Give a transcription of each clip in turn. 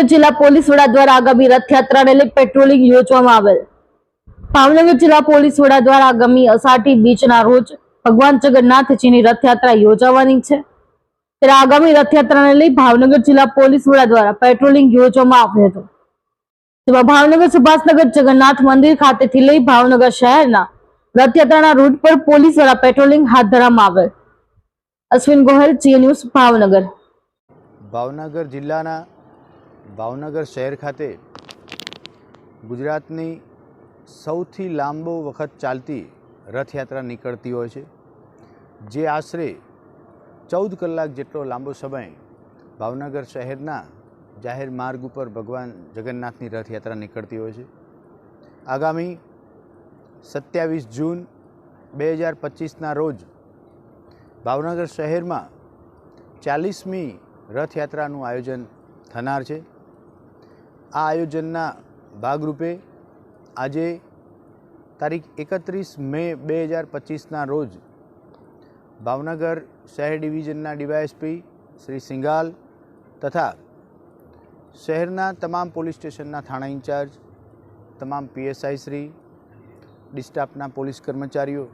जिला पोलीस वड़ा द्वारा आगामी रथयात्रा ने लई पेट्रोलिंग योजवामां आवेल। भावनगर जिला पोलीस वड़ा द्वारा आगामी अषाढ़ी बीजना रोज भगवान जगन्नाथजीनी रथयात्रा योजावानी छे। त्यारे आगामी रथयात्रा ने लई भावनगर जिला पोलीस वड़ा द्वारा पेट्रोलिंग योजवामां आव्युं हतुं। तेमां भावनगर सुभाषनगर जगन्नाथ मंदिर खातेथी लई भावनगर शहेरना रथयात्राना रूट पर पोलीस द्वारा पेट्रोलिंग हाथ धरवामां आवेल। अश्विन गोहेल, जी न्यूज़, भावनगर। भावनगर जिल्लाना भावनगर शहर खाते गुजरातनी सौथी लांबो वखत चालती रथयात्रा निकळती होय छे, जे आश्रे 14 कलाक जेटलो लांबो समय भावनगर शहेरना जाहेर मार्ग पर भगवान जगन्नाथनी रथयात्रा निकळती होय छे। आगामी 27 जून 2025 ना रोज भावनगर शहर में 40મી रथयात्राનું आयोजन थनार छे। आ आयोजनना भागरूपे आज तारीख 31 मे 2025 ना रोज भावनगर शहर डिविजनना डीवायएसपी श्री सिंगाल तथा शहरना तमाम पोलीस स्टेशनना थाना इंचार्ज, तमाम पीएसआई श्री, डिस्टाफना पोलीस कर्मचारीओ,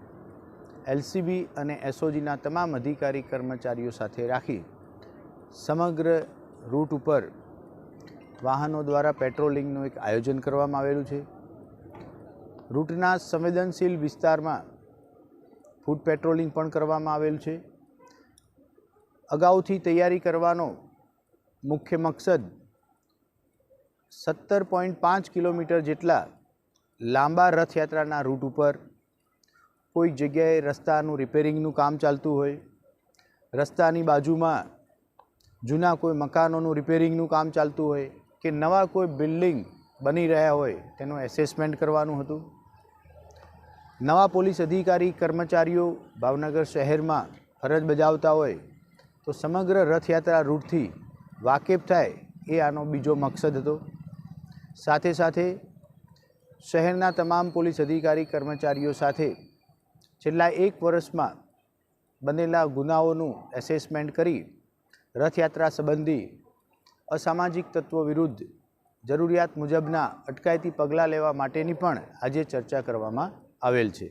एलसीबी अने एसओजीना तमाम अधिकारी कर्मचारीओ साथे राखी समग्र रूट पर वाहनों द्वारा पेट्रोलिंगનું एक आयोजन करवामां आवेलुं छे। रूटना संवेदनशील विस्तार में फूट पेट्रोलिंग पण करवामां आवेल छे। अगाउथी तैयारी करवानो मुख्य मकसद 17.5 किलोमीटर जेटला लांबा रथयात्राना रूट पर कोई जग्याए रस्तानुं रिपेरिंगनुं काम चालतुं होय, रस्तानी बाजुमां जूना कोई मकानों रिपेरिंगनुं काम चालतुं होय के नवा कोई बिल्डिंग बनी रह्या होय तेनुं एसेसमेंट करवानुं हतुं। नवा पोलीस अधिकारी कर्मचारीओ भावनगर शहर में फरज बजावता होय तो समग्र रथयात्रा रूटथी वाकेफ थाय ए आनो बीजो मकसद हतो। साथे साथे शहरना तमाम पोलीस अधिकारी कर्मचारीओ साथे छेल्ला 1 वर्ष में बनेला गुनाओनुं एसेसमेंट करी रथयात्रा संबंधी असामाजिक तत्वों विरुद्ध जरूरियात मुजबना अटकायती पगलां लेवा माटेनी पण आजे चर्चा करवामां आवेल छे।